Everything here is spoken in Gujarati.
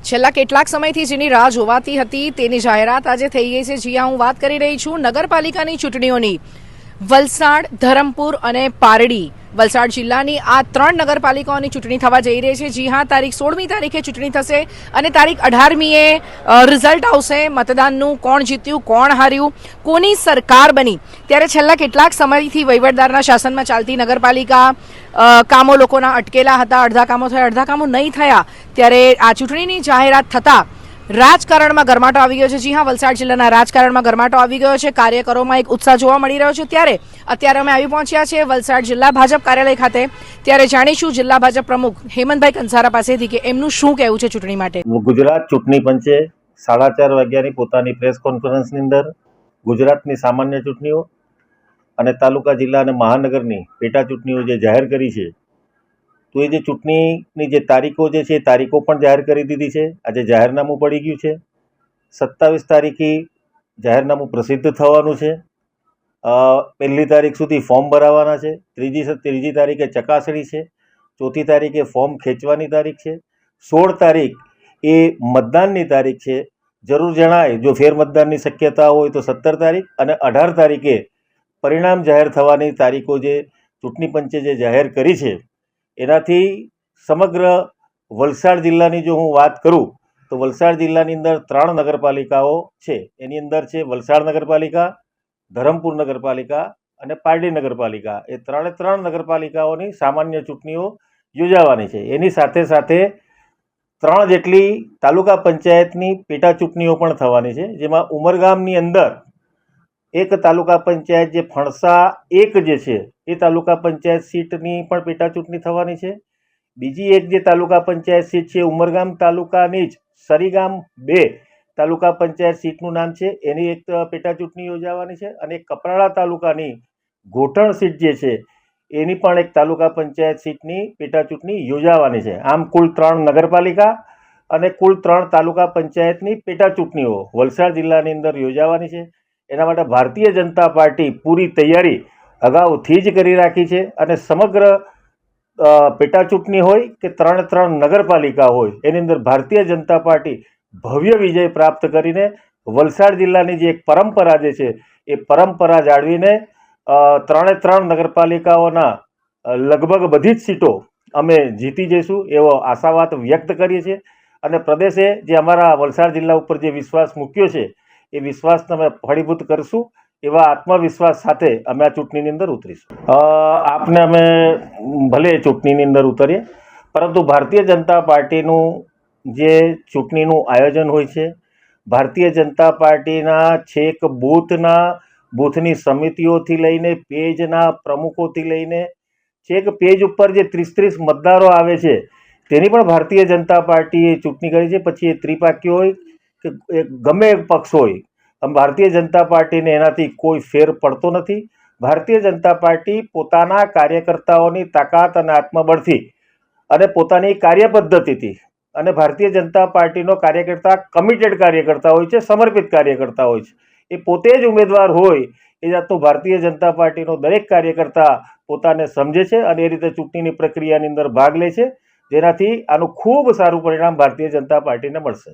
છેલ્લા કેટલાક સમયથી જેની રાહ જોવાતી હતી તેની જાહેરાત આજે થઈ ગઈ છે। જી હા, હું વાત કરી રહી છું નગરપાલિકાની ચૂંટણીઓની। વલસાડ, ધરમપુર અને પારડી વલસાડ જિલ્લાની આ ત્રણ નગરપાલિકાઓની ચૂંટણી થવા જઈ રહી છે। જી હા, તારીખ 16મી તારીખે ચૂંટણી થશે અને તારીખ 18મીએ રિઝલ્ટ આવશે મતદાનનું। કોણ જીત્યું, કોણ હાર્યું, કોની સરકાર બની। ત્યારે છેલ્લા કેટલાક સમયથી વહીવટદારના શાસનમાં ચાલતી નગરપાલિકા કામો લોકોના અટકેલા હતા, અડધા કામો થયા, અડધા કામો નહીં થયા। ત્યારે આ ચૂંટણીની જાહેરાત થતાં રાજકારણમાં ગરમાટો આવી ગયો છે। જી હા, વલસાડ જિલ્લાના રાજકારણમાં ગરમાટો આવી ગયો છે। કાર્યકરોમાં એક ઉત્સાહ જોવા મળી રહ્યો છે। ત્યારે અત્યારે અમે આવી પહોંચ્યા છીએ વલસાડ જિલ્લા ભાજપ કાર્યાલય ખાતે। ત્યારે જાણીશું જિલ્લા ભાજપ પ્રમુખ હેમંતભાઈ કંસારા પાસેથી કે એમનું શું કહેવું છે ચૂંટણી માટે। ગુજરાત ચૂંટણી પંચે 4:30 વાગ્યાની પોતાની પ્રેસ કોન્ફરન્સની અંદર ગુજરાતની સામાન્ય ચૂંટણીઓ અને તાલુકા, જિલ્લા અને મહાનગરની પેટા ચૂંટણીઓ જે જાહેર કરી છે, તો એ જે ચૂંટણીની જે તારીખો જે છે એ તારીખો પણ જાહેર કરી દીધી છે। આજે જાહેરનામું પડી ગયું છે। 27 તારીખે જાહેરનામું પ્રસિદ્ધ થવાનું છે। 1લી તારીખ સુધી ફોર્મ ભરાવાના છે। ત્રીજી તારીખે ચકાસણી છે। 4થી તારીખે ફોર્મ ખેંચવાની તારીખ છે। 16 તારીખ એ મતદાનની તારીખ છે। જરૂર જણાય જો ફેરમતદાનની શક્યતા હોય તો 17 તારીખ અને 18 તારીખે પરિણામ જાહેર થવાની તારીખો જે ચૂંટણી પંચે જે જાહેર કરી છે, એનાથી સમગ્ર વલસાડ જિલ્લાની જો હું વાત કરું તો વલસાડ જિલ્લાની અંદર 3 નગરપાલિકાઓ છે। એની અંદર છે વલસાડ નગરપાલિકા, ધરમપુર નગરપાલિકા અને પારડી નગરપાલિકા। એ 3 નગરપાલિકાઓની સામાન્ય ચૂંટણીઓ યોજાવાની છે। એની સાથે સાથે 3 જેટલી તાલુકા પંચાયતની પેટા ચૂંટણીઓ પણ થવાની છે, જેમાં ઉમરગામની અંદર એક તાલુકા પંચાયત જે ફણસા 1 જે છે એ તાલુકા પંચાયત સીટની પણ પેટા ચૂંટણી થવાની છે। બીજી એક જે તાલુકા પંચાયત સીટ છે ઉમરગામ તાલુકાની જ સરીગામ 2 તાલુકા પંચાયત સીટનું નામ છે, એની એક પેટા ચૂંટણી યોજાવાની છે। અને કપરાડા તાલુકાની ગોઠણ સીટ જે છે એની પણ એક તાલુકા પંચાયત સીટની પેટા ચૂંટણી યોજાવાની છે। આમ કુલ 3 નગરપાલિકા અને કુલ 3 તાલુકા પંચાયતની પેટા ચૂંટણીઓ વલસાડ જિલ્લાની અંદર યોજાવાની છે। એના માટે ભારતીય જનતા પાર્ટી પૂરી તૈયારી અગાઉથી જ કરી રાખી છે અને સમગ્ર પેટા ચૂંટણી હોય કે 3 નગરપાલિકા હોય એની અંદર ભારતીય જનતા પાર્ટી ભવ્ય વિજય પ્રાપ્ત કરીને વલસાડ જિલ્લાની જે એક પરંપરા જે છે એ પરંપરા જાળવીને 3 નગરપાલિકાઓના લગભગ બધી જ સીટો અમે જીતી જઈશું એવો આશાવાદ વ્યક્ત કરીએ છીએ। અને પ્રદેશે જે અમારા વલસાડ જિલ્લા ઉપર જે વિશ્વાસ મૂક્યો છે એ વિશ્વાસને અમે ફળીભૂત કરીશું એવા આત્મવિશ્વાસ સાથે અમે આ ચૂંટણીની અંદર ઉતરીશું। આપને અમે ભલે ચૂંટણીની અંદર ઉતરીએ, પરંતુ ભારતીય જનતા પાર્ટીનું જે ચૂંટણીનું આયોજન હોય છે, ભારતીય જનતા પાર્ટીના છેક બૂથની સમિતિઓથી લઈને પેજના પ્રમુખોથી લઈને છેક પેજ ઉપર જે 30 મતદારો આવે છે તેની પણ ભારતીય જનતા પાર્ટીએ ચૂંટણી કરી છે। પછી એ ત્રિપાખી હોય કે ગમે એક પક્ષ હોય, ભારતીય જનતા પાર્ટીને એનાથી કોઈ ફેર પડતો નથી। ભારતીય જનતા પાર્ટી પોતાના કાર્યકર્તાઓની તાકાત અને આત્મબળથી અને પોતાની કાર્યપદ્ધતિથી અને ભારતીય જનતા પાર્ટીનો કાર્યકર્તા કમિટેડ કાર્યકર્તા હોય છે, સમર્પિત કાર્યકર્તા હોય છે। એ પોતે જ ઉમેદવાર હોય એ જાતનું ભારતીય જનતા પાર્ટીનો દરેક કાર્યકર્તા પોતાને સમજે છે અને એ રીતે ચૂંટણીની પ્રક્રિયાની અંદર ભાગ લે છે, જેનાથી આનું ખૂબ સારું પરિણામ ભારતીય જનતા પાર્ટીને મળશે।